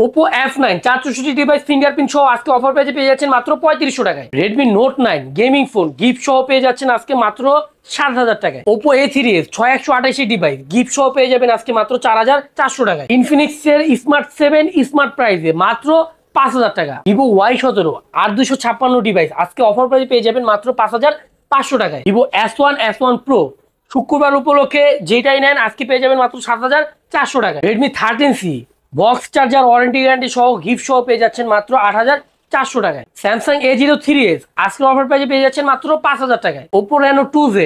Oppo F9 464 device fingerprint সহ আজকে offer পেজে পেয়ে যাচ্ছেন মাত্র 3500 টাকায়। Redmi Note 9 gaming phone gift সহ পেয়ে যাচ্ছেন আজকে মাত্র 7000 টাকায়। Oppo A3s 6128 ডিভাইস গিফট সহ পেয়ে যাবেন আজকে মাত্র 4400 টাকায়। Infinix এর Smart 7 স্মার্ট প্রাইসে মাত্র 5000 টাকা। Vivo Y17 8256 ডিভাইস আজকে অফার পেজে পেয়ে যাবেন মাত্র 5500 টাকায়। Vivo S1 S1 Pro শুক্রবার উপলক্ষে যেটাই নেন আজকে পেয়ে যাবেন মাত্র 7400 টাকায়। Redmi 13C box charger warranty guarantee সহ গিফট সহ পেয়ে যাচ্ছেন মাত্র 8400 টাকায়। স্যামসাং A03s আজকে অফার প্রাইজে পেয়ে যাচ্ছেন মাত্র 5000 টাকায়। Oppo Reno 2Z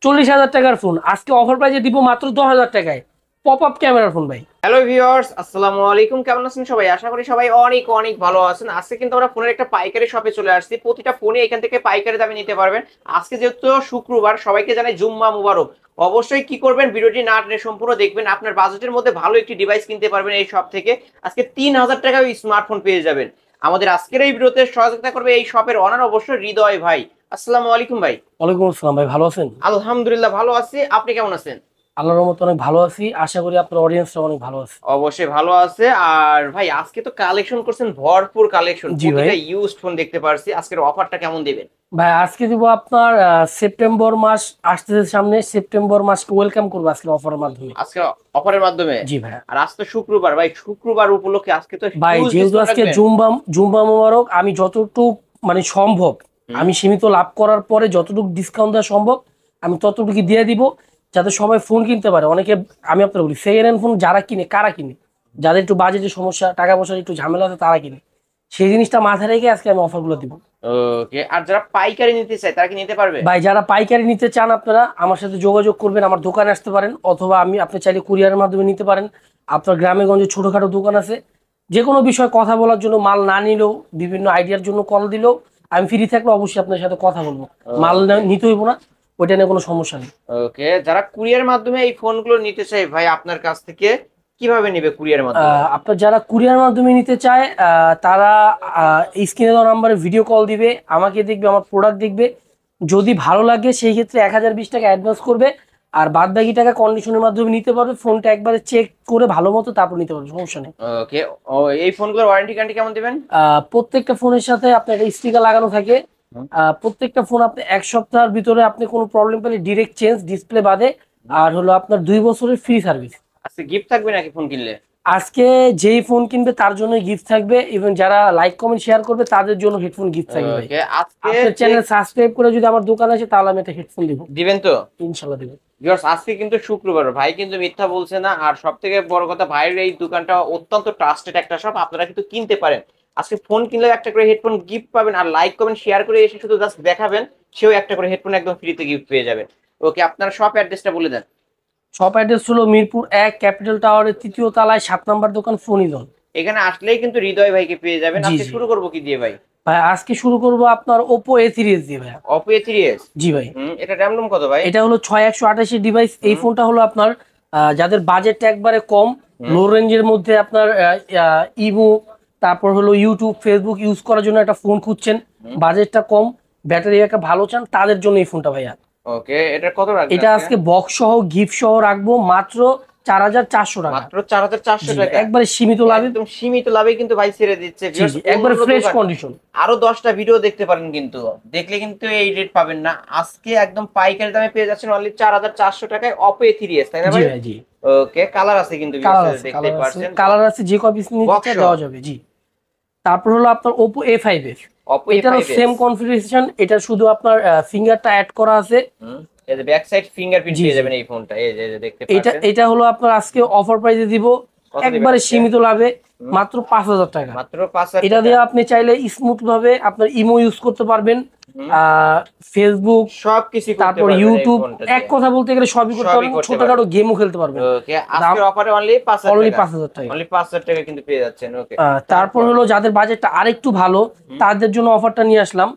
40000 টাকার ফোন আজকে অফার প্রাইজে দিব মাত্র 10000 টাকায়। পপ আপ ক্যামেরার ফোন ভাই। হ্যালো ভিউয়ার্স, আসসালামু আলাইকুম। কেমন আছেন সবাই? আশা করি সবাই অনেক অনেক ভালো আছেন। আজকে কিন্তু আমরা ফোনের একটা পাইকারি শপে চলে আসছি। প্রতিটা ফোনে এখান থেকে পাইকারি দামে নিতে পারবেন। আজকে যেহেতু শুক্রবার, সবাইকে জানাই জুম্মা মুবারক। অবশ্যই কি করবেন, ভিডিওটি না টেনে সম্পূর্ণ দেখবেন। আপনার বাজেটের মধ্যে ভালো একটি ডিভাইস কিনতে পারবেন এই শপ থেকে। আজকে 3000 টাকায় স্মার্টফোন পেয়ে যাবেন। আমাদের আজকের এই ভিডিওতে সহযোগিতা করবে এই শপের অনার অবশ্যই হৃদয় ভাই। আসসালামু আলাইকুম ভাই। ওয়ালাইকুম আসসালাম ভাই, ভালো আছেন? আলহামদুলিল্লাহ ভালো আছি, আপনি কেমন আছেন? আল্লাহর রহমতে অনেক ভালো আছি, আশা করি আপনার অডিয়েন্সরা অনেক ভালো আছে। অবশ্যই ভালো আছে। আর ভাই আজকে তো কালেকশন করছেন, ভরপুর কালেকশন, প্রতিটা ইউজড ফোন দেখতে পারছি। আজকের অফারটা কেমন দিবেন ভাই? আজকে দিব আপনার সেপ্টেম্বর মাস আসতেছে সামনে, সেপ্টেম্বর মাসকে ওয়েলকাম করবো আজকে অফারের মাধ্যমে। আজকে অফারের মাধ্যমে? জি ভাই। আর আজ তো শুক্রবার ভাই, শুক্রবার উপলক্ষে আজকে তো ভাই যেহেতু আজকে জুম্বা মোবারক, আমি যতটুকু মানে সম্ভব আমি সীমিত লাভ করার পরে যতটুকু ডিসকাউন্ট দেওয়া সম্ভব আমি ততটুকু দিয়ে দিব, যাতে সবাই ফোন কিনতে পারে। অনেকে আমি আপনার বলি সেকেন্ড হ্যান্ড ফোন যারা কিনে, কারা কিনে, যাদের একটু বাজেটের সমস্যা, টাকা পয়সার একটু ঝামেলা আছে তারা কিনে, সেই জিনিসটা মাথায় রেখে আজকে আমি অফারগুলো দিব। ওকে, আর যারা পাইকারি নিতে চায় তারা কি নিতে পারবে? ভাই যারা পাইকারি নিতে চান আপনারা আমার সাথে যোগাযোগ করবেন, আমার দোকানে আসতে পারেন, অথবা আপনি চাইলে কুরিয়ারের মাধ্যমে নিতে পারেন। আপনার গ্রামে গঞ্জে ছোটখাটো দোকান আছে, যে কোনো বিষয়ে কথা বলার জন্য, মাল না নিলেও বিভিন্ন আইডিয়ার জন্য কল দিলেও আমি ফ্রি থাকলে অবশ্যই আপনার সাথে কথা বলবো। মাল নিতে হইব না, ওইটা নিয়ে কোনো সমস্যা নেই। ওকে, যারা কুরিয়ার মাধ্যমে এই ফোনগুলো নিতে চায় ভাই আপনার কাছ থেকে কিভাবে নেবে কুরিয়ার মাধ্যমে? আপনার যারা কুরিয়ার মাধ্যমে নিতে চায় তারা স্ক্রিনে দেওয়া নাম্বারে ভিডিও কল দিবে, আমাকে দেখবে, আমার প্রোডাক্ট দেখবে, যদি ভালো লাগে সেই ক্ষেত্রে 1020 টাকা অ্যাডভান্স করবে, আর বাদ বাকি টাকা কন্ডিশনের মাধ্যমে নিতে পারবে। ফোনটা একবারে চেক করে ভালো মতো তারপর নিতে পারবে, সমস্যা নেই। ওকে, এই ফোনগুলোর ওয়ারেন্টি গ্যারান্টি কেমন দিবেন? প্রত্যেকটা ফোনের সাথে আপনার একটা স্টিকার লাগানো থাকে। প্রত্যেকটা ফোন আপনি 1 সপ্তাহের ভিতরে আপনি কোনো প্রবলেম পেলে ডিরেক্ট চেঞ্জ, ডিসপ্লে বাদে। আর হলো আপনার 2 বছরের ফ্রি সার্ভিস। আজকে গিফট থাকবে নাকি ফোন কিনলে? আজকে যেই ফোন কিনবে তার জন্য গিফট থাকবে, এবং যারা লাইক কমেন্ট শেয়ার করবে তাদের জন্য হেডফোন গিফট থাকবে। ওকে, আজকে আপনার চ্যানেল সাবস্ক্রাইব করে যদি আমার দোকানে আসে তাহলে আমি একটা হেডফোন দিব। দিবেন তো? ইনশাআল্লাহ দিব। ভিউয়ার্স, আজকে কিন্তু শুক্রবার, ভাই কিন্তু মিথ্যা বলছে না। আর সবথেকে বড় কথা, ভাইয়ের এই দোকানটা অত্যন্ত ট্রাস্টেড একটা শপ, আপনারা কিন্তু কিনতে পারেন। আজকে ফোন কিনলে একটা করে হেডফোন গিফট পাবেন, আর লাইক কমেন্ট শেয়ার করে এসে শুধু জাস্ট দেখাবেন, সেও একটা করে হেডফোন একদম ফ্রিতে গিফট পেয়ে যাবেন। ওকে, আপনার শপ অ্যাড্রেসটা বলে দেন। শপ অ্যাড্রেস হলো মিরপুর 1 ক্যাপিটাল টাওয়ারের 3য় তলায় 7 নম্বর দোকান ফোনিজন। এখানে আসলেই কিন্তু হৃদয় ভাইকে পেয়ে যাবেন। আজকে শুরু করবো কি দিয়ে ভাই? ভাই আজকে শুরু করব আপনার Oppo A3s দিয়ে ভাই। Oppo A3s? জি ভাই। এটা RAM রোম কত ভাই? এটা হলো 6128 ডিভাইস। এই ফোনটা হলো আপনার যাদের বাজেটটা একবারে কম, লো রেঞ্জের মধ্যে আপনার ইমো, তারপর হলো ইউটিউব ফেসবুক ইউজ করার জন্য একটা ফোন খুঁজছেন, বাজেটটা কম, ব্যাটারি একটা ভালো চান, তাদের জন্য এই ফোনটা ভাইয়া। ওকে, এটা কত রাখবেন? এটা আজকে বক্স সহ গিফট সহ রাখবো মাত্র 4400 টাকা। মাত্র 4400 টাকা, একবারে সীমিত লাভে। একদম সীমিত লাভে কিন্তু ভাই ছেড়ে দিচ্ছে। একবারে ফ্রেশ কন্ডিশন। আরো 10টা ভিডিও দেখতে পারেন, কিন্তু দেখলে কিন্তু এই রেট পাবেন না। আজকে একদম পাইকারি দামে পেয়ে যাচ্ছেন অনলি 4400 টাকায় Oppo A3s, তাই না ভাই? জি। ওকে, কালার আছে কিন্তু, দেখতে পাচ্ছেন কালার আছে, যে কপি নিতে দেওয়া যাবে। জি। তারপর হলো আপনার Oppo A5s। এটারও সেম কনফিগারেশন, এটা শুধু আপনার ফিঙ্গারটা অ্যাড করা আছে। এই যে ব্যাক সাইড ফিঙ্গারপ্রিন্ট পেয়ে যাবেন এই ফোনটা, এই যে দেখতে পাচ্ছেন। এটা হলো আপনার আজকে অফার প্রাইসে দিব একবারে সীমিত লাভে মাত্র 5000 টাকা। মাত্র 5000 এটা দিয়ে আপনি চাইলে স্মুথ ভাবে আপনার ইমো ইউজ করতে পারবেন, ফেসবুক সবকিছু, তারপর ইউটিউব, এক কথা বলতে গেলে সবই করতে পারবেন, ছোটখাটো গেমও খেলতে পারবেন। ওকে, আজকের অফারে অনলি 5000 টাকা, অনলি 5000 টাকা কিন্তু পেয়ে যাচ্ছেন। ওকে, তারপর হলো যাদের বাজেটটা আরেকটু ভালো তাদের জন্য অফারটা নিয়ে আসলাম,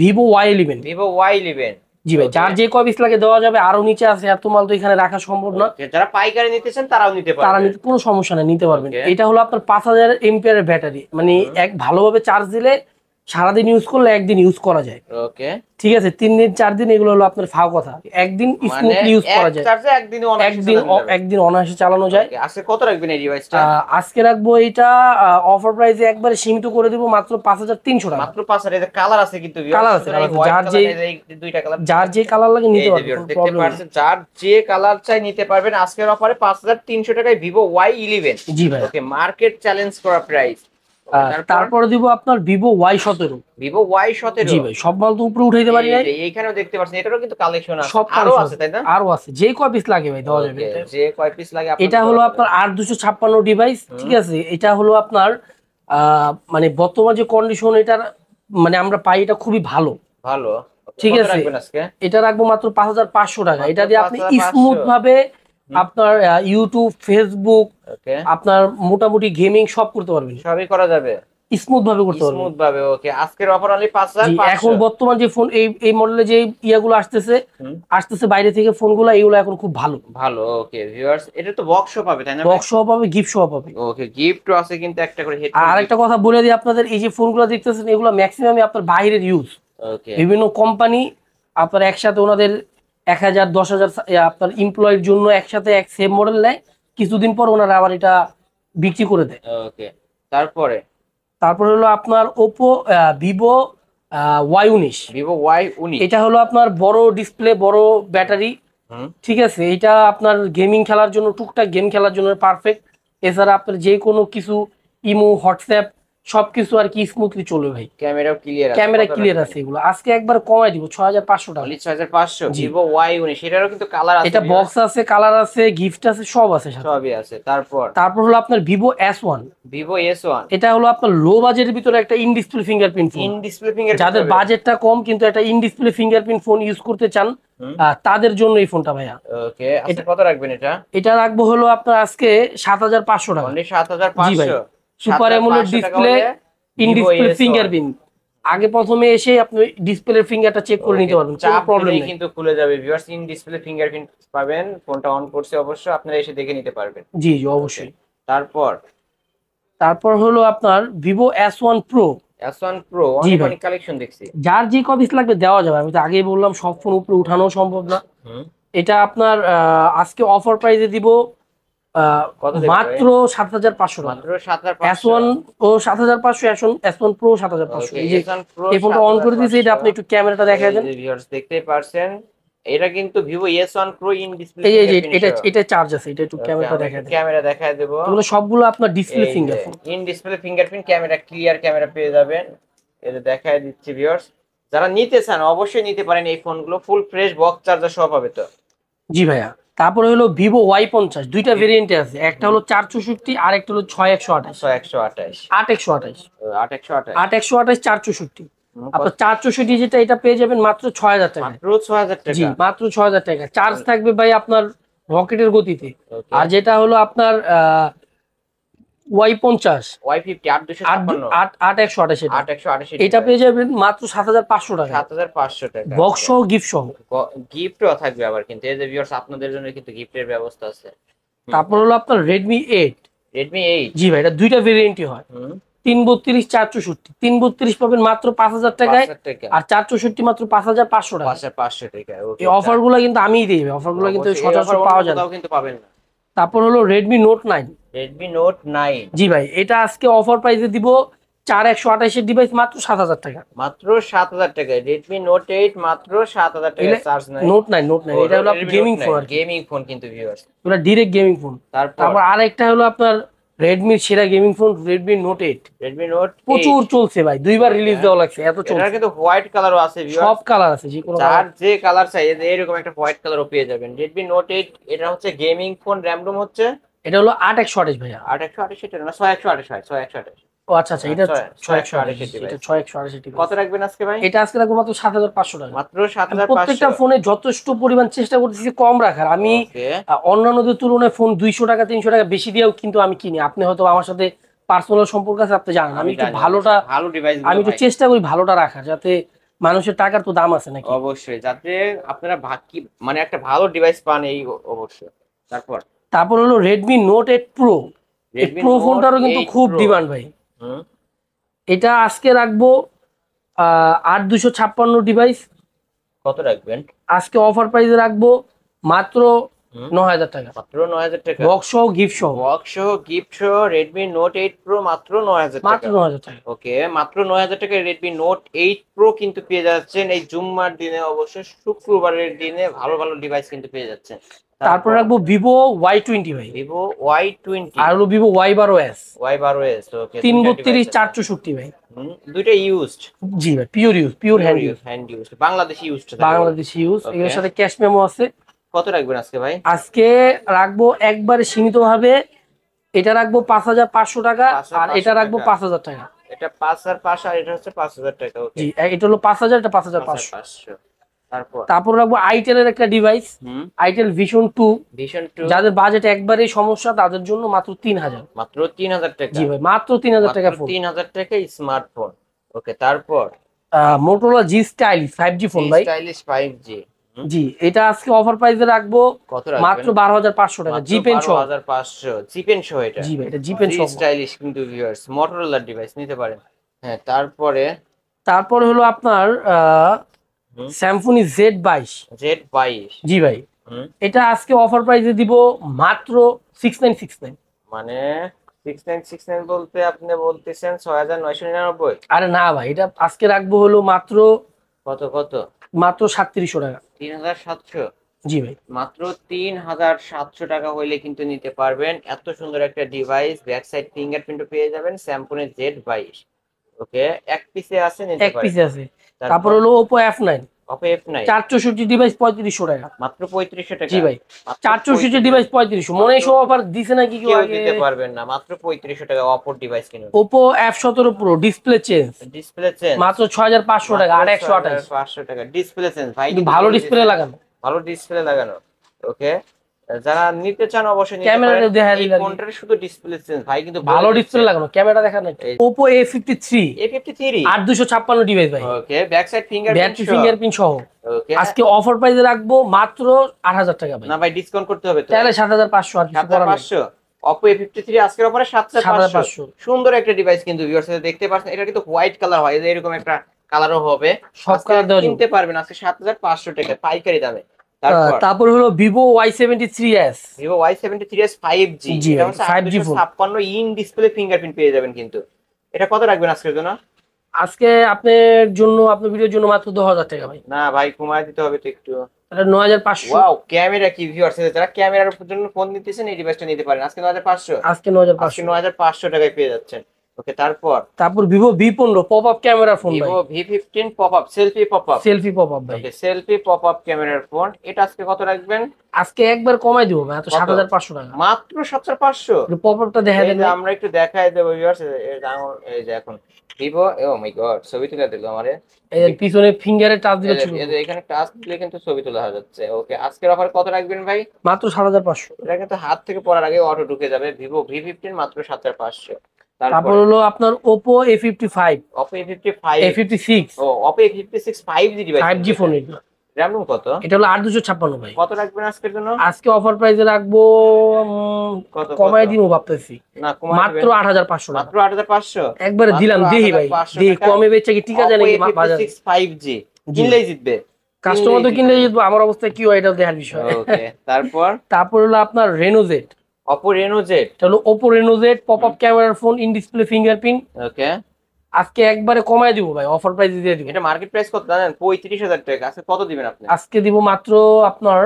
Vivo Y11। Vivo Y11? জি ভাই, যার যে কপিস লাগে দেওয়া যাবে, আরো নিচে আছে, এত মাল তো এখানে রাখা সম্ভব না। যারা পাইকারি নিতেছেন তারাও নিতে পারবেন, তারা কোনো সমস্যা নেই, নিতে পারবেন। এটা হলো আপনার 5000 এমপিআর এর ব্যাটারি, মানে এক ভালোভাবে চার্জ দিলে সারাদিন ইউজ করলে একদিন ইউজ করা যায়। ওকে, ঠিক আছে, 3 দিন 4 দিন এগুলো হলো আপনার ফাও কথা, একদিন স্মুথলি ইউজ করা যায়, একদিন অনায়াসে চালানো যায়। আজকে কত রাখবেন এই ডিভাইসটা? আজকে রাখবো এটা অফার প্রাইসে একবারে সীমিত করে দিব মাত্র 5300 টাকা। মাত্র 5000। এর কালার আছে কিন্তু, কালার আছে, যার যে কালার লাগে নিতে পারবেন, কোনো প্রবলেম নেই। যার যে কালার চাই নিতে পারবেন। আজকের অফারে 5300 টাকায় Vivo Y11। জি ভাই, ওকে, মার্কেট চ্যালেঞ্জ করা প্রাইস। তারপরে দিব আপনার Vivo Y17। Vivo Y17। জি ভাই, সব মাল তো উপরে উঠাইতে পারি না, এইখানেও দেখতে পাচ্ছেন, এটারও কিন্তু কালেকশন আছে, সব আরো আছে তাই না? আরো আছে, যে কয় পিস লাগে ভাই দেওয়া যাবে, যে কয় পিস লাগে। এটা হলো আপনার 8256 ডিভাইস। ঠিক আছে, এটা হলো আপনার মানে বর্তমান যে কন্ডিশন এটার মানে আমরা পাই, এটা খুবই ভালো। ভালো, ঠিক আছে, এটা রাখবো মাত্র 5500 টাকা। এটা দিয়ে আপনি স্মুথ ভাবে আপনার ইউটিউব, ফেসবুক, আপনার মোটামুটি গেমিং সব করতে পারবেন, সবই করা যাবে স্মুথ ভাবে করতে পারবেন, স্মুথ ভাবে। ওকে, আজকের অফার অনলি 5500। এখন বর্তমান যে ফোন এই মডেলে যে ইয়াগুলো আসতেছে বাইরে থেকে ফোনগুলো, এগুলো এখন খুব ভালো ভালো। ওকে ভিউয়ার্স, এটা তো বক্স সহ পাবে তাই না? বক্স সহ পাবে, গিফট সহ পাবে। ওকে, গিফটও আছে কিন্তু একটা করে হেডফোন। আর একটা কথা বলে দিই আপনাদের, এই যে ফোনগুলো দেখতেছেন এগুলো ম্যাক্সিমামই আপনার বাইরের ইউজ। ওকে, বিভিন্ন কোম্পানি আপনার একসাথে ওনাদের 1000 10,000 আপনার এমপ্লয়ের জন্য একসাথে এক সেম মডেল নেয়, কিছুদিন পর ওনারা আবার এটা বিক্রি করে দেয়। ওকে, তারপরে হলো আপনার Oppo Vivo Y19। Vivo Y19 এটা হলো আপনার বড় ডিসপ্লে, বড় ব্যাটারি। ঠিক আছে, এটা আপনার গেমিং খেলার জন্য, টুকটাক গেম খেলার জন্য পারফেক্ট। এছাড়া আপনার যে কোনো কিছু ইমো, হোয়াটসঅ্যাপ সবকিছু আর কি স্মুথলি চলবে ভাই। ক্যামেরা ক্লিয়ার আছে। এগুলো আজকে একবার কমাই দিব 6500 টাকা। 6500 Vivo Y19। সেটারও কিন্তু কালার আছে, এটা বক্স আছে, কালার আছে, গিফট আছে, সব আছে, সবই আছে। তারপর হলো আপনার Vivo S1। এটা হলো আপনার লো বাজেটের ভিতরে একটা ইন ডিসপ্লে ফিঙ্গারপ্রিন্ট ফোন। যাদের বাজেটটা কম কিন্তু একটা in display fingerprint phone use করতে চান, তাদের জন্য এই ফোনটা ভাইয়া। ওকে, আজকে কত রাখবেন এটা? এটা রাখবো হলো আপনার আজকে 7500 টাকা। অনলি 7500। জি ভাই, super AMOLED display, in display fingerprint. আগে প্রথমে এসে আপনি ডিসপ্লের ফিঙ্গারটা চেক করে নিতে পারবেন, কোনো প্রবলেম নেই, কিন্তু খুলে যাবে। ভিউয়ার্স, ইন ডিসপ্লে ফিঙ্গারপ্রিন্ট পাবেন, ফোনটা অন করছে অবশ্য, আপনারা এসে দেখে নিতে পারবেন। জি জি অবশ্যই। তারপর হলো আপনার Vivo S1 Pro। অনেক কালেকশন দেখছি, যার যে কপিস লাগবে দেওয়া যাবে। আমি তো আগেই বললাম সব ফোন উপরে উঠানো সম্ভব না। এটা আপনার আজকে অফার প্রাইসে দিব মাত্র 7500 টাকা। মাত্র 7500। S1 ও 7500, S1 Pro 7500। এই ফোনটা অন করে দিয়েছি, এটা আপনি একটু ক্যামেরাটা দেখায় দেন। ভিউয়ার্স দেখতেই পারছেন, এটা কিন্তু Vivo S1 Pro in display. এটা চার্জ আছে, এটা একটু ক্যামেরাটা দেখায় দেন। ক্যামেরা দেখায় দেব। এগুলো সবগুলো আপনার display fingerprint, in display fingerprint camera, clear camera পেয়ে যাবেন। এটা দেখায় দিচ্ছি ভিউয়ার্স, যারা নিতে চান অবশ্যই নিতে পারেন এই ফোনগুলো, ফুল ফ্রেশ বক্স চার্জার সহ পাবে তো। জি ভাইয়া। তারপরে হলো Vivo Y50, দুইটা ভেরিয়েন্টে আছে, একটা হলো 464 আর একটা হলো 6128। 8128 464। আপনার 464 যেটা, এটা পেয়ে যাবেন মাত্র 6000 টাকা। মাত্র 6000 টাকা। জি, মাত্র 6000 টাকা। চার্জ থাকবে ভাই আপনার রকেটের গতিতে। আর যেটা হলো আপনার Y50 8128, এটা পেয়ে যাবেন মাত্র 7500 টাকা। 7500 টাকা, বক্স সহ, গিফট সহ। গিফটও থাকবে আবার কিন্তু, এই যে ভিউয়ার্স আপনাদের জন্য কিন্তু গিফটের ব্যবস্থা আছে। তারপর হলো আপনার Redmi 8। জি ভাই, এটা দুইটা ভেরিয়েন্টই হয়, 332 464। 332 পাবেন মাত্র 5000 টাকায়, আর 464 মাত্র 5500 টাকা। 5500 টাকা। এই অফারগুলো কিন্তু আমিই দিই, অফারগুলো কিন্তু সচরাচর পাওয়া যায় না, কিন্তু পাবেন না। তারপর হলো Redmi Note 9। জি ভাই, এটা আজকে অফার প্রাইসে দিব 4128 এর ডিভাইস মাত্র 7000 টাকা। মাত্র 7000 টাকায় Redmi Note 8 মাত্র 7000 টাকা। চার্জ নাই। Note 9 এটা হলো গেমিং ফোন, গেমিং ফোন কিন্তু ভিউয়ার্স, এটা ডাইরেক্ট গেমিং ফোন। তারপর আরেকটা হলো আপনার রেডমির সেরা গেমিং ফোন Redmi Note 8। প্রচুর চলছে ভাই, দুইবার রিলিজ দেওয়া লাগছে, এত চলছে। এটা কিন্তু হোয়াইট কালারও আছে ভিউয়ার্স, সব কালার আছে, যে কোনো যার যে কালার চাই এরকম একটা হোয়াইট কালারও পেয়ে যাবেন। Redmi Note 8 এটা হচ্ছে গেমিং ফোন, RAM ROM হচ্ছে, এটা হলো 8128 ভাইয়া। 8128 এটা না, 6128। ও আচ্ছা আচ্ছা, এটা 6128। কত রাখবেন আজকে ভাই? এটা আজকে রাখবো মাত্র 7500 টাকা। মাত্র 7500। প্রত্যেকটা ফোনে যথেষ্ট পরিমাণ চেষ্টা করতেছি কম রাখার। আমি অন্যান্যদের তুলনায় ফোন 200 টাকা 300 টাকা বেশি দিয়েও কিন্তু আমি কিনি। আপনি হয়তো আমার সাথে পার্সোনাল সম্পর্ক আছে, আপনি জানেন আমি একটু ভালো ডিভাইস, আমি একটু চেষ্টা করি ভালোটা রাখার, যাতে মানুষের টাকার তো দাম আছে নাকি। অবশ্যই, যাতে আপনারা মানে একটা ভালো ডিভাইস পান, এই অবশ্যই। তারপর হলো Redmi Note 8 Pro। এই প্রো ফোনটারও কিন্তু খুব ডিমান্ড ভাই। এটা আজকে রাখবো 8256 ডিভাইস কত রাখবেন? আজকে অফার প্রাইসে রাখবো মাত্র 9000 টাকা, মাত্র 9000 টাকা, বক্স সহ গিফট সহ। বক্স সহ গিফট সহ Redmi Note 8 Pro মাত্র 9000 টাকা। মাত্র 9000 টাকা। ওকে, মাত্র 9000 টাকায় Redmi Note 8 Pro কিন্তু পেয়ে যাচ্ছেন এই জুম্মার দিনে, অবশ্যই শুক্রবারের দিনে ভালো ভালো ডিভাইস কিন্তু পেয়ে যাচ্ছেন। তারপর রাখবো ভিভো Y20 ভাই, Vivo Y20 আর হলো ভিভো Y12s, Y12s। ওকে, 332 464 ভাই। দুইটা ইউজড। জি ভাই, pure use, pure hand use, hand used, Bangladeshi used, Bangladeshi use. Okay. এর সাথে ক্যাশ মেমো আছে। কত রাখবেন আজকে ভাই? আজকে রাখবো একবারে সীমিত ভাবে, এটা রাখবো 5500 টাকা, আর 5500 এটা রাখবো টাকা। 5000 টাকা। এটা 5500 আর এটা হচ্ছে 5000 টাকা। ওকে, জি, এটা হলো 5000, এটা 5500। 5500। তারপর তারপর রাখবো আইটেল এর একটা ডিভাইস, আইটেল ভিশন 2, ভিশন 2 যাদের বাজেট একবারেই সমস্যা তাদের জন্য মাত্র 3000। মাত্র 3000 টাকা। জি ভাই, মাত্র 3000 টাকা ফোন। 3000 টাকা স্মার্টফোন। ওকে, তারপর Motorola G stylish 5G phone ভাই। Stylish 5G। জি, এটা আজকে অফার প্রাইসে রাখবো কত রাখবেন? মাত্র 12500 টাকা, জি পেন সহ। 12500 জি পেন সহ এটা। জি ভাই, এটা জি পেন সহ। স্টাইলিশ কিন্তু ভিউয়ার্স, মোটরোলা ডিভাইস নিতে পারেন। হ্যাঁ, তারপরে হলো আপনার স্যামসুং Z22। Z22। জি ভাই, এটা আজকে অফার প্রাইসে দিব মাত্র 6969। মানে 6969 বলতে আপনি বলতেছেন 6999? আরে না ভাই, এটা আজকে রাখবো হলো মাত্র কত? মাত্র 3700 টাকা। 3700? জি ভাই, মাত্র 3700 টাকা হইলে কিন্তু নিতে পারবেন এত সুন্দর একটা ডিভাইস। ব্যাক সাইড ফিঙ্গারপ্রিন্টও পেয়ে যাবেন স্যামসুং এর Z22। ওকে, এক পিসে আছে, নিতে এক পারেন। পিসে আছে। তারপর হলো Oppo F9, Oppo F9 464 device 3500 টাকা। মাত্র 3500 টাকা। জি ভাই, 464 ডিভাইস 3500। মনে হয় সব অফার দিছে নাকি কেউ কেউ আগে? দিতে পারবেন না, মাত্র 3500 টাকা Oppo ডিভাইস কিনুন। Oppo F17 Pro display change display change মাত্র 6500 টাকা, 8128। 500 টাকা ডিসপ্লে চেঞ্জ ভাই, কিন্তু ভালো ডিসপ্লে লাগানো। ভালো ডিসপ্লে লাগানো। ওকে, যারা নিতে চান অবশ্যই নিতে ক্যামেরাটা পারেন। দেখা এই দিলাম, ফোনটার শুধু ডিসপ্লে চেঞ্জ ভাই, কিন্তু ভালো ডিসপ্লে লাগানো, ক্যামেরা দেখা নাই। Oppo A53 A53 8256 ডিভাইস ভাই, ওকে, ব্যাক সাইড ব্যাটারি ফিঙ্গারপ্রিন্ট সহ। ওকে, আজকে অফার প্রাইসে রাখবো মাত্র 8000 টাকা ভাই। না ভাই, ডিসকাউন্ট করতে হবে তো। তাহলে 7500 আর কিছু করার নেই। 7500 Oppo A53 আজকের অফারে 7500। সুন্দর একটা ডিভাইস কিন্তু ভিউয়ার্স, দেখতে পাচ্ছেন এটা কিন্তু হোয়াইট কালার হয়, এরকম একটা কালারও হবে। সব কালার দেওয়া যাবে। কিনতে পারবেন আজকে 7500 টাকা পাইকারি দামে। তারপর হলো Vivo Y73s, Vivo Y73s 5G। জি, এটা হচ্ছে 5G phone. 856 in display fingerprint পেয়ে যাবেন কিন্তু। এটা কত রাখবেন আজকের জন্য? আজকে আপনার জন্য, আপনার ভিডিওর জন্য মাত্র 10000 টাকা ভাই। না ভাই, কমায় দিতে হবে তো একটু। এটা 9500। ওয়াও, ক্যামেরা কি ভিউয়ার্স, যারা ক্যামেরার জন্য ফোন নিতেছেন এই ডিভাইসটা নিতে পারেন আজকে 9500। আজকে 9500। 9500 টাকায় পেয়ে যাচ্ছেন। ওকে, তারপর Vivo V15 পপআপ ক্যামেরার ফোন ভাই, Vivo V15 popup, selfie popup ভাই। ওকে, সেলফি পপআপ ক্যামেরার ফোন। এটা আজকে কত রাখবেন? আজকে একবার কমাই দিব ভাই, তো 7500 টাকা। মাত্র 7500। পপআপটা দেখা দেন, আমরা একটু দেখাই দেব ভিউয়ার্স। এই যে এখন ভিভো, ও মাই গড, ছবি তুলে দিল আমারে। এই পিছনে ফিঙ্গারে টাচ দিলে ছিল, এখানে টাচ দিলে কিন্তু ছবি তোলা হয়ে যাচ্ছে। ওকে, আজকের অফার কত রাখবেন ভাই? মাত্র 7500। এটা কিন্তু হাত থেকে পড়ার আগে অটো ঢুকে যাবে। ভিভো V15 মাত্র 7500। তারপর হলো আপনার Oppo A55, Oppo A55, A56, ও Oppo A56 5G device, 5G phone. এটা RAM রুম কত? এটা হলো 8256 ভাই। কত রাখবেন আজকের জন্য? আজকে অফার প্রাইসে রাখবো কমাই দিব ভাবতেছি, না কমাই মাত্র 8500 টাকা। মাত্র 8500 একবারে দিলাম, দেখি ভাই, দেখি কমে বেচে কি ঠিক আছে নাকি বাজারে। 5G কিনলেই জিতবে, কাস্টমার তো কিনলেই জিতবে, আমার অবস্থা কি হয় এটাও দেখার বিষয়। ওকে, তারপর হলো আপনার Reno Z, Oppo Reno Z। এটা হলো Oppo Reno Z পপআপ ক্যামেরার ফোন, ইন ডিসপ্লে ফিঙ্গারপ্রিন্ট। ওকে, আজকে একবারে কমায় দিব ভাই, অফার প্রাইসে দিয়ে দিব। এটা মার্কেট প্রাইস কত জানেন? 35000 টাকা। আজকে কত দিবেন আপনি? আজকে দিব মাত্র আপনার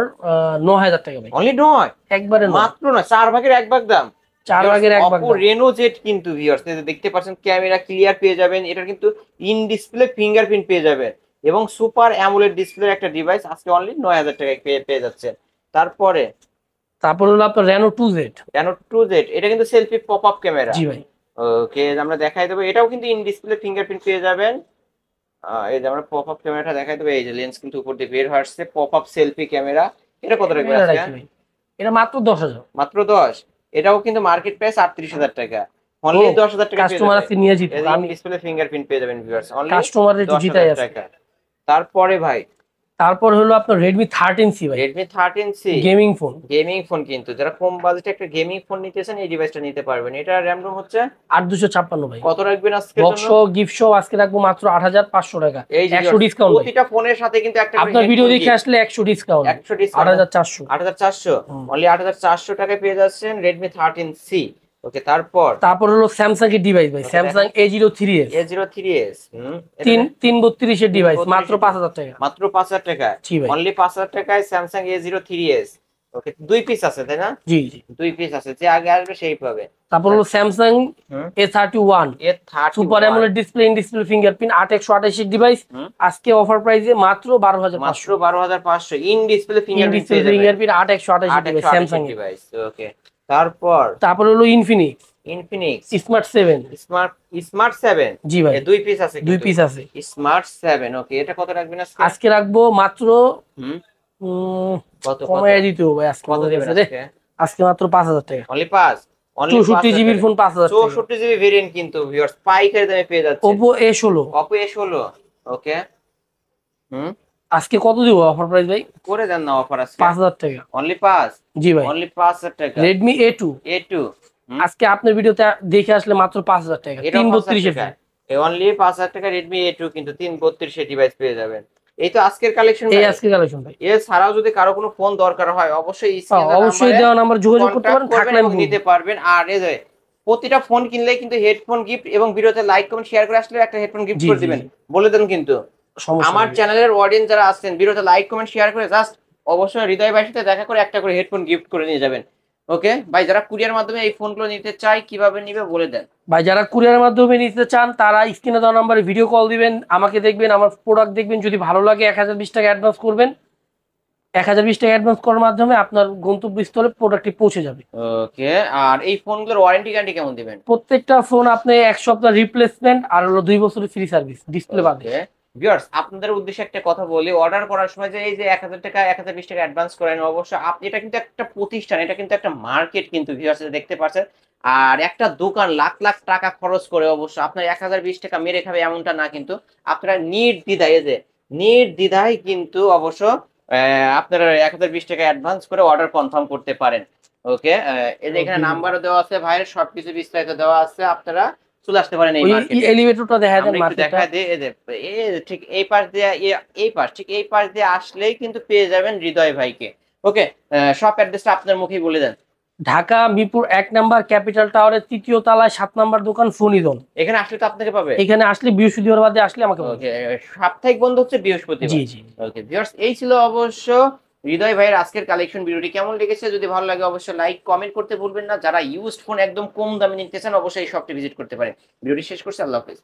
9000 টাকা ভাই। অনলি 9? একবারে মাত্র না, 4 ভাগের 1 ভাগ দাম। 4 ভাগের 1 ভাগ। Oppo Reno Z কিন্তু ভিউয়ার্স দেখতে পাচ্ছেন, ক্যামেরা ক্লিয়ার পেয়ে যাবেন, এটা কিন্তু ইন ডিসপ্লে ফিঙ্গারপ্রিন্ট পেয়ে যাবেন এবং সুপার অ্যামোলেড ডিসপ্লের একটা ডিভাইস আজকে অনলি 9000 টাকায় পেয়ে যাচ্ছেন। তারপর হলো আপনার Reno 2Z, Reno 2Z, এটা কিন্তু সেলফি পপআপ ক্যামেরা। জি ভাই। ওকে, আমরা দেখাই দেবো, এটাও কিন্তু ইন ডিসপ্লে ফিঙ্গারপ্রিন্ট পেয়ে যাবেন। এই যে আমরা পপআপ ক্যামেরাটা দেখাই দেবো, এই যে লেন্স কিন্তু উপর দিয়ে বের হয়ে আসছে, পপআপ সেলফি ক্যামেরা। এটা কত রাখবেন আজকে? এটা মাত্র 10000। মাত্র 10? এটাও কিন্তু মার্কেট প্রাইস 38000 টাকা, অনলি 10000 টাকা। কাস্টমার আছে নিয়ে জিতবে, ইন ডিসপ্লে ফিঙ্গারপ্রিন্ট পেয়ে যাবেন ভিউয়ার্স, অনলি কাস্টমারের একটু জিতাই আছে। টাকা। তারপরে ভাই তারপর হলো আপনার রেডমি 13C ভাই, Redmi 13C gaming phone. Gaming phone, কিন্তু যারা কম বাজেটে একটা গেমিং ফোন নিতেছেন এই ডিভাইসটা নিতে পারবেন। এটা র্যাম রোম হচ্ছে 8256 ভাই। কত রাখবেন আজকের বক্স জন্য? সহ গিফট সহ আজকে রাখবো মাত্র 8500 টাকা, এই যে 100 ডিসকাউন্ট ভাই। প্রতিটা ফোনের সাথে কিন্তু একটা করে আপনার ভিডিও হেডফোন দেখে আসলে 100 ডিসকাউন্ট, 100 ডিসকাউন্ট 8400। 8400, অনলি 8400 টাকায় পেয়ে যাচ্ছেন রেডমি 13C। ওকে, তারপর হলো স্যামসাং এর ডিভাইস ভাই, Okay, স্যামসাং A03s, A03s। 332 এর ডিভাইস, মাত্র 5000 টাকা। মাত্র 5000 টাকা, জি ভাই, অনলি 5000 টাকায় স্যামসাং A03s। ওকে, দুই পিস আছে তাই না? জি জি। দুই পিস আছে, যে আগে আসবে সেই পাবে। তারপর হলো Samsung A31, super AMOLED display, in display fingerprint, 8128 device. আজকে অফার প্রাইসে মাত্র 12500, মাত্র 12500 in display fingerprint, 8128 Samsung device. Okay, তারপর হলো ইনফিনিক্স স্মার্ট 7। স্মার্ট 7। জি ভাই, দুই পিস আছে, দুই পিস আছে। স্মার্ট 7। ওকে, এটা কত রাখবেন আজকে? আজকে রাখবো মাত্র কত কমায় দিতে হবে আজকে, কত দিবেন আজকে? আজকে মাত্র 5000 টাকা। অনলি 5, 64 জিবির ফোন 5000 টাকা। 64 জিবি ভেরিয়েন্ট কিন্তু ভিউয়ার্স পাইকারি দামে পেয়ে যাচ্ছে। Oppo A16, Oppo A16। ওকে, আজকে কত দিব অফার প্রাইস ভাই? করে দেন না অফার আজকে 5000 টাকা। অনলি 5। জি ভাই, অনলি 5000 টাকা। Redmi A2, আজকে আপনার ভিডিওতে দেখে আসলে মাত্র 5000 টাকা, 332 এর ফোন। অনলি 5000 টাকা Redmi A2 কিন্তু 332 এর ডিভাইস পেয়ে যাবেন। এই তো আজকের কালেকশন, এই আজকের কালেকশন ভাই। এছাড়াও যদি কারো কোনো ফোন দরকার হয় অবশ্যই অবশ্যই দেওয়া নাম্বার যোগাযোগ করতে পারেন, থাকলে এবং নিতে পারবেন। আর এই যে প্রতিটা ফোন কিনলে কিন্তু হেডফোন গিফট, এবং ভিডিওতে লাইক কমেন্ট শেয়ার করে আসলে একটা হেডফোন গিফট করে দিবেন, বলে দেন। কিন্তু আমার চ্যানেলের অডিয়েন্স যারা আছেন ভিডিওতে লাইক কমেন্ট শেয়ার করে জাস্ট অবশ্যই হৃদয় ভাইয়ের সাথে দেখা করে একটা করে হেডফোন গিফট করে নিয়ে যাবেন। ওকে ভাই, যারা কুরিয়ার মাধ্যমে এই ফোনগুলো নিতে চায় কিভাবে নিবে বলে দেন ভাই। যারা কুরিয়ারের মাধ্যমে নিতে চান তারা স্ক্রিনে দেওয়া নাম্বারে ভিডিও কল দিবেন, আমাকে দেখবেন, আমার প্রোডাক্ট দেখবেন, যদি ভালো লাগে 1020 টাকা অ্যাডভান্স করবেন। 1020 টাকা অ্যাডভান্স করার মাধ্যমে আপনার গন্তব্যস্থলে প্রোডাক্টটি পৌঁছে যাবে। ওকে, আর এই ফোনগুলোর ওয়ারেন্টি গ্যারান্টি কেমন দিবেন? প্রত্যেকটা ফোন আপনি 1 সপ্তাহ রিপ্লেসমেন্ট আর হলো 2 বছরের ফ্রি সার্ভিস ডিসপ্লে বাদে। ভিউয়ার্স, আপনাদের উদ্দেশ্যে একটা কথা বলি, অর্ডার করার সময় যে এই যে 1000 টাকা 1020 টাকা অ্যাডভান্স করেন, অবশ্যই আপনি, এটা কিন্তু একটা প্রতিষ্ঠান, এটা কিন্তু একটা মার্কেট কিন্তু ভিউয়ার্স দেখতে পাচ্ছেন। আর একটা দোকান লাখ লাখ টাকা খরচ করে অবশ্য আপনার 1020 টাকা মেরে খাবে এমনটা না, কিন্তু আপনারা নির্দ্বিধায় কিন্তু অবশ্য আপনারা 1020 টাকা অ্যাডভান্স করে অর্ডার কনফার্ম করতে পারেন। ওকে, এই যে এখানে নাম্বারও দেওয়া আছে ভাইয়ের, সবকিছু বিস্তারিত দেওয়া আছে, আপনারা চলে আসতে পারেন এই মার্কেটে। এলিভেটরটা দেখা দেন, মার্কেটটা দেখা দিয়ে ঠিক এই পাশ দিয়ে, এই পাশ দিয়ে আসলেই কিন্তু পেয়ে যাবেন হৃদয় ভাইকে। ওকে, সব অ্যাড্রেসটা আপনার মুখেই বলে দেন। ঢাকা মিরপুর 1 নাম্বার ক্যাপিটাল টাওয়ারের 3য় তলায় 7 নাম্বার দোকান ফোনিদন। এখানে আসলে তো আপনাকে পাবে, এখানে আসলে বৃহস্পতিবার বাদে আসলে আমাকে পাবে। ওকে, সাপ্তাহিক বন্ধ হচ্ছে বৃহস্পতিবার। জি জি। ওকে ভিউয়ার্স, এই ছিল অবশ্য হৃদয় ভাইয়ের আজকের কালেকশন। ভিডিওটি কেমন লেগেছে যদি ভালো লাগে অবশ্যই লাইক কমেন্ট করতে ভুলবেন না। যারা ইউজড ফোন একদম কম দামে নিতে চান অবশ্যই এই শপটি ভিজিট করতে পারেন। ভিডিওটি শেষ করছি, আল্লাহ হাফেজ।